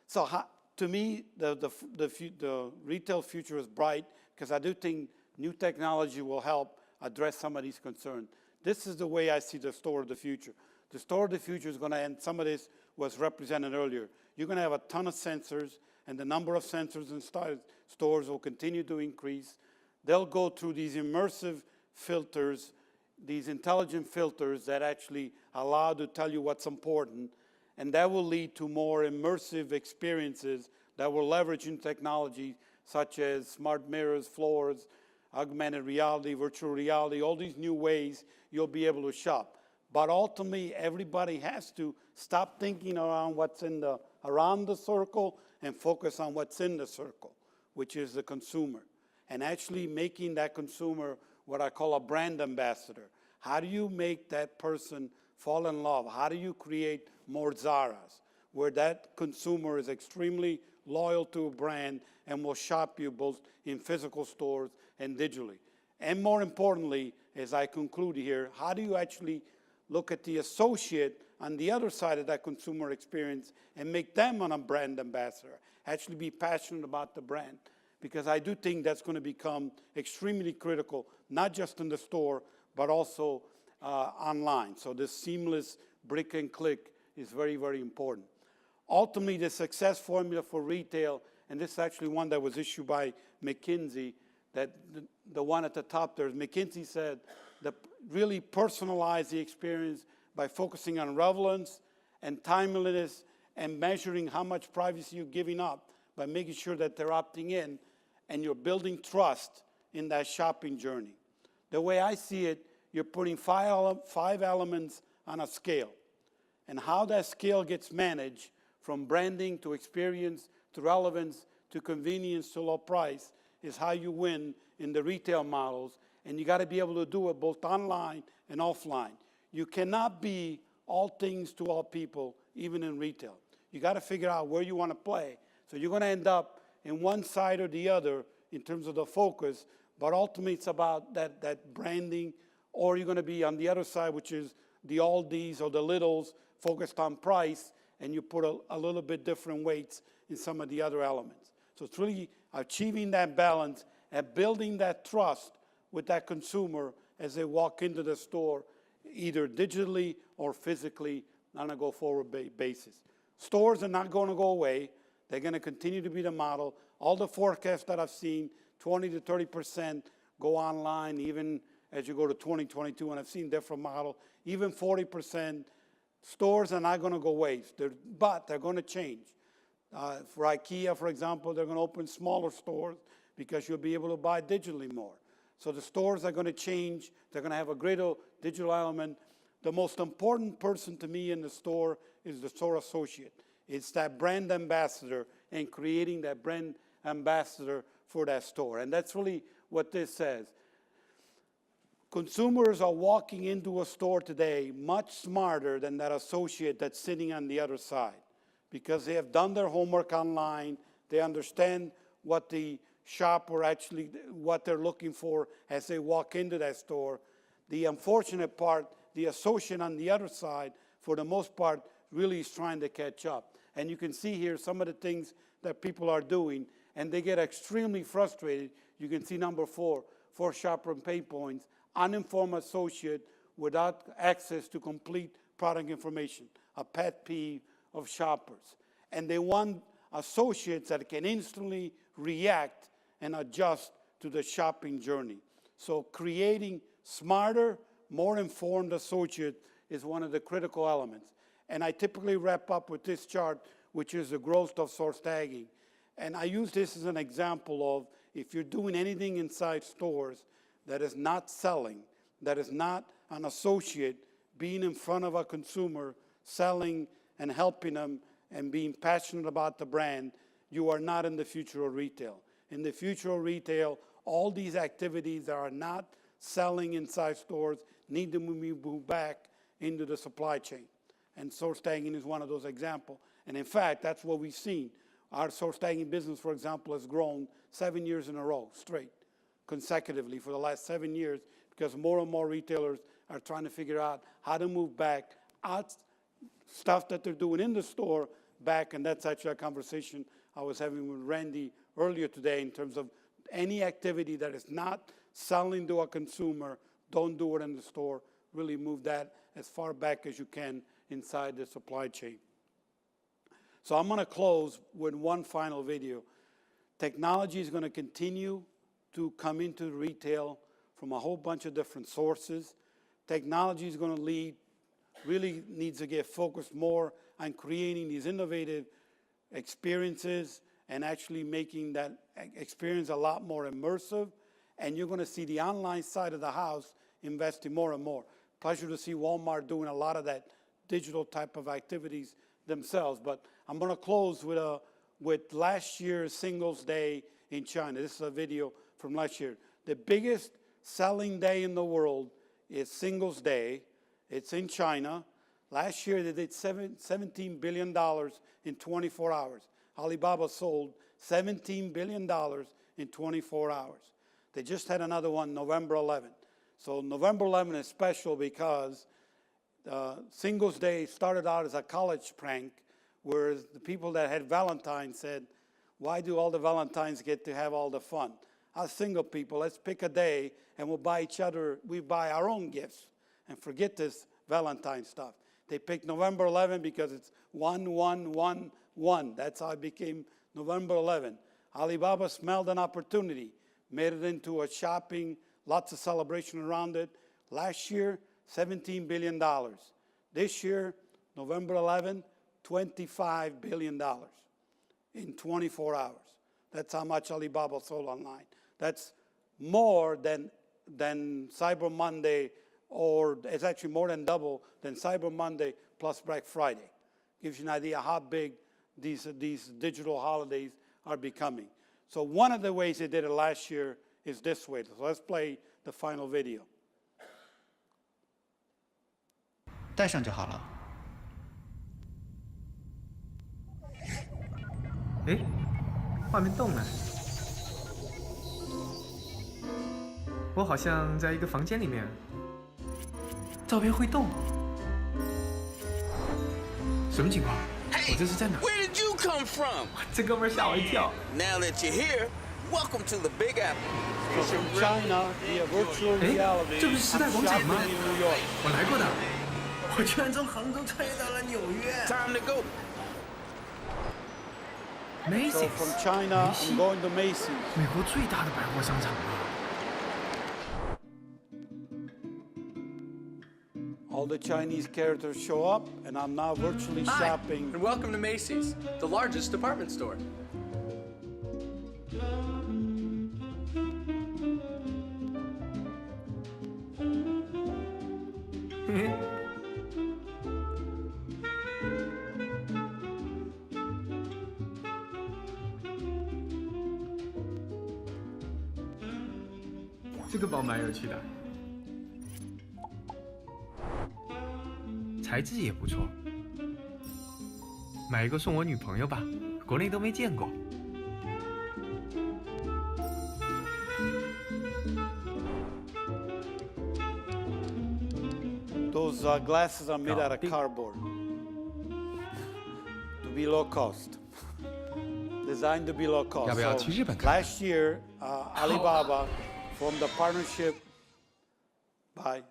So to me, the retail future is bright because I do think new technology will help address some of these concerns. This is the way I see the store of the future. The store of the future is going to end, some of this was represented earlier. You're going to have a ton of sensors, and the number of sensors in stores will continue to increase. They'll go through these immersive filters, these intelligent filters that actually allow to tell you what's important, and that will lead to more immersive experiences that will leverage in technology such as smart mirrors, floors, augmented reality, virtual reality, all these new ways you'll be able to shop. But ultimately, everybody has to stop thinking around what's around the circle and focus on what's in the circle, which is the consumer, and actually making that consumer what I call a brand ambassador. How do you make that person fall in love? How do you create more Zaras, where that consumer is extremely loyal to a brand and will shop you both in physical stores and digitally? And more importantly, as I conclude here, how do you actually look at the associate on the other side of that consumer experience and make them a brand ambassador, actually be passionate about the brand? Because I do think that's going to become extremely critical, not just in the store, but also online. So this seamless brick and click is very, very important. Ultimately, the success formula for retail, and this is actually one that was issued by McKinsey, that the one at the top there, McKinsey said that really personalize the experience by focusing on relevance and timeliness and measuring how much privacy you're giving up by making sure that they're opting in, and you're building trust in that shopping journey. The way I see it, you're putting five elements on a scale. And how that scale gets managed, from branding to experience to relevance to convenience to low price, is how you win in the retail models. And you got to be able to do it both online and offline. You cannot be all things to all people, even in retail. You got to figure out where you want to play. So you're going to end up in one side or the other in terms of the focus, but ultimately it's about that branding, or you're going to be on the other side, which is the Aldis or the Littles focused on price, and you put a little bit different weights in some of the other elements. So it's really achieving that balance and building that trust with that consumer as they walk into the store, either digitally or physically on a go-forward basis. Stores are not going to go away. They're going to continue to be the model. All the forecasts that I've seen, 20 to 30% go online, even as you go to 2022, and I've seen different models, even 40%. Stores are not going to go away, but they're going to change. For IKEA, for example, they're going to open smaller stores because you'll be able to buy digitally more. So the stores are going to change. They're going to have a greater digital element. The most important person to me in the store is the store associate. It's that brand ambassador and creating that brand ambassador for that store. And that's really what this says. Consumers are walking into a store today much smarter than that associate that's sitting on the other side, because they have done their homework online. They understand what the shopper actually, what they're looking for as they walk into that store. The unfortunate part, the associate on the other side, for the most part, really is trying to catch up. And you can see here some of the things that people are doing, and they get extremely frustrated. You can see number 4 shopper and pay points, uninformed associate without access to complete product information, a pet peeve of shoppers. And they want associates that can instantly react and adjust to the shopping journey. So creating smarter, more informed associates is one of the critical elements. And I typically wrap up with this chart, which is the growth of source tagging. And I use this as an example of if you're doing anything inside stores that is not selling, that is not an associate being in front of a consumer, selling and helping them and being passionate about the brand, you are not in the future of retail. In the future of retail, all these activities that are not selling inside stores need to move back into the supply chain. And source tagging is one of those examples. And in fact, that's what we've seen. Our source tagging business, for example, has grown 7 years in a row, straight, consecutively for the last 7 years, because more and more retailers are trying to figure out how to move back out stuff that they're doing in the store back. And that's actually a conversation I was having with Randy earlier today in terms of any activity that is not selling to a consumer, don't do it in the store. Really move that as far back as you can inside the supply chain. So I'm going to close with one final video. Technology is going to continue to come into retail from a whole bunch of different sources. Technology is going to really needs to get focused more on creating these innovative experiences and actually making that experience a lot more immersive. And you're going to see the online side of the house investing more and more. Pleasure to see Walmart doing a lot of that digital type of activities themselves. But I'm going to close with last year's Singles Day in China. This is a video from last year. The biggest selling day in the world is Singles Day. It's in China. Last year, they did $17 billion in 24 hours. Alibaba sold $17 billion in 24 hours. They just had another one November 11th. So November 11th is special because Singles Day started out as a college prank, whereas the people that had Valentine's said, why do all the Valentines get to have all the fun? Us single people, let's pick a day and we'll buy our own gifts and forget this Valentine stuff. They picked November 11 because it's 1111. That's how it became November 11. Alibaba smelled an opportunity, made it into a shopping, lots of celebration around it. Last year, $17 billion. This year, November 11, $25 billion in 24 hours. That's how much Alibaba sold online. That's more than Cyber Monday, or it's actually more than double than Cyber Monday plus Black Friday. Gives you an idea how big these digital holidays are becoming. So one of the ways they did it last year is this way. So let's play the final video. 戴上就好了。哎，画面动了，我好像在一个房间里面，照片会动，什么情况？我这是在哪？ Where did you come from? 这哥们儿吓我一跳。 Now that you're here, welcome to the Big Apple. From China, via virtual 哎， reality, 这不是时代广场吗？ shopping in New York. 我来过的，我居然从杭州穿越到了纽约。 Time to go. So Macy's， from China, I'm going to Macy's. 美国最大的百货商场啊。 All the Chinese characters show up, and I'm now virtually shopping. And welcome to Macy's, the largest department store. Mm-hmm. 这个包蛮有趣的，材质也不错，买一个送我女朋友吧，国内都没见过。 Those glasses are made out of cardboard to be low cost. Designed to be low cost. 要不要 So 去日本看看？ last year, Alibaba formed a partnership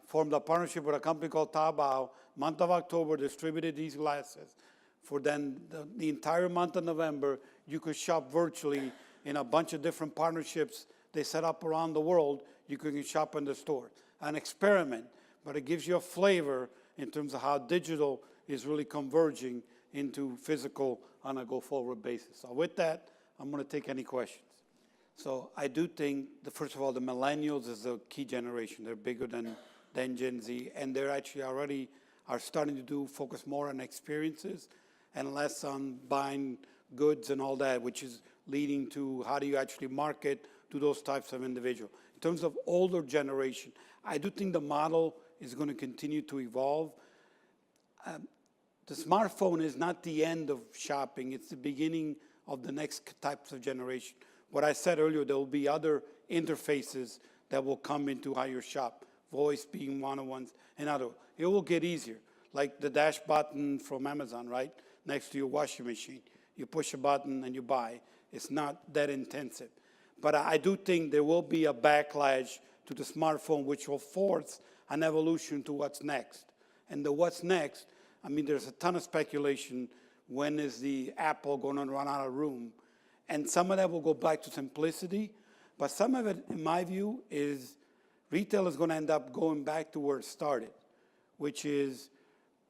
formed a partnership with a company called Taobao, month of October, distributed these glasses. For then the entire month of November, you could shop virtually in a bunch of different partnerships they set up around the world. You can shop in the store. An experiment, but it gives you a flavor in terms of how digital is really converging into physical on a go-forward basis. So with that, I'm going to take any questions. So I do think, first of all, the millennials is a key generation. They're bigger than Gen Z, and they're actually already are starting to focus more on experiences and less on buying goods and all that, which is leading to how do you actually market to those types of individuals. In terms of older generation, I do think the model is going to continue to evolve. The smartphone is not the end of shopping. It's the beginning of the next types of generation. What I said earlier, there will be other interfaces that will come into how you shop, voice being one of ones and other. It will get easier, like the dash button from Amazon, right? Next to your washing machine. You push a button and you buy. It's not that intensive. But I do think there will be a backlash to the smartphone, which will force an evolution to what's next. And the what's next, I mean, there's a ton of speculation. When is the Apple going to run out of room? And some of that will go back to simplicity. But some of it, in my view, is retail is going to end up going back to where it started, which is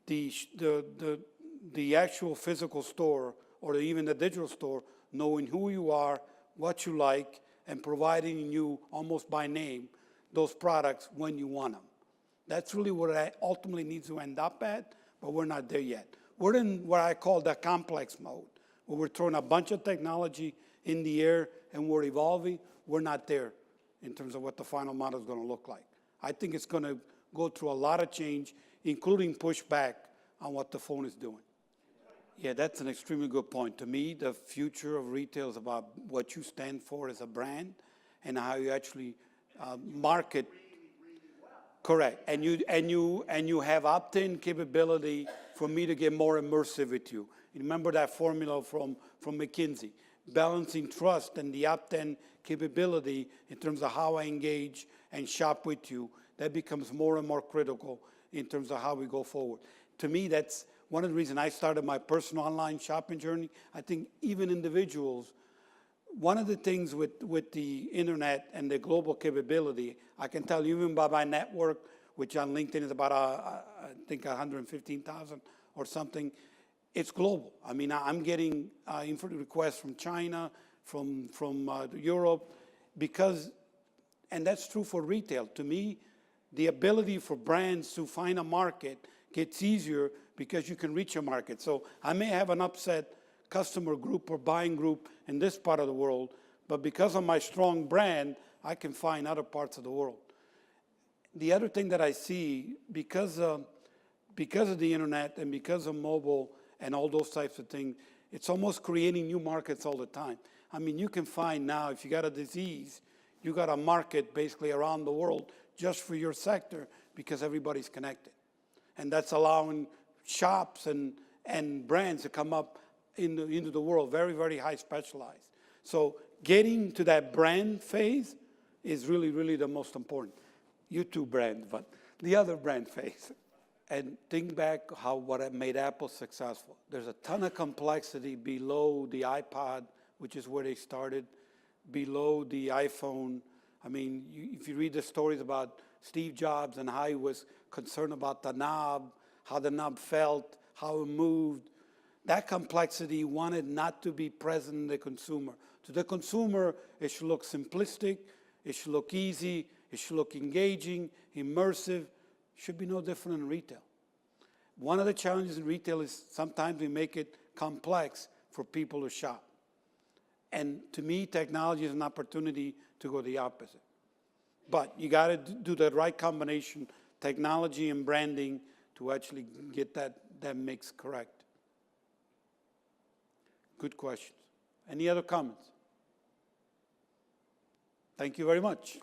the actual physical store or even the digital store knowing who you are, what you like, and providing you almost by name those products when you want them. That's really what it ultimately needs to end up at, but we're not there yet. We're in what I call the complex mode, where we're throwing a bunch of technology in the air and we're evolving. We're not there in terms of what the final model is going to look like. I think it's going to go through a lot of change, including pushback on what the phone is doing. Yeah, that's an extremely good point. To me, the future of retail is about what you stand for as a brand and how you actually market. Correct. And you have opt-in capability for me to get more immersive with you. You remember that formula from McKinsey, balancing trust and the opt-in capability in terms of how I engage and shop with you. That becomes more and more critical in terms of how we go forward. To me, that's one of the reasons I started my personal online shopping journey. I think even individuals, one of the things with the internet and the global capability, I can tell you even by my network, which on LinkedIn is about, I think, 115,000 or something, it's global. I mean, I'm getting info requests from China, from Europe, because, and that's true for retail. To me, the ability for brands to find a market gets easier because you can reach a market. So I may have an upset customer group or buying group in this part of the world, but because of my strong brand, I can find other parts of the world. The other thing that I see, because of the internet and because of mobile and all those types of things, it's almost creating new markets all the time. I mean, you can find now, if you got a disease, you got a market basically around the world just for your sector because everybody's connected. And that's allowing shops and brands to come up into the world, very, very high specialized. So getting to that brand phase is really, really the most important. You too, brand, but the other brand phase. And think back what made Apple successful. There's a ton of complexity below the iPod, which is where they started, below the iPhone. I mean, if you read the stories about Steve Jobs and how he was concerned about the knob, how the knob felt, how it moved, that complexity wanted not to be present in the consumer. To the consumer, it should look simplistic, it should look easy, it should look engaging, immersive. Should be no different in retail. One of the challenges in retail is sometimes we make it complex for people to shop. And to me, technology is an opportunity to go the opposite. But you got to do the right combination, technology and branding, to actually get that mix correct. Good questions. Any other comments? Thank you very much.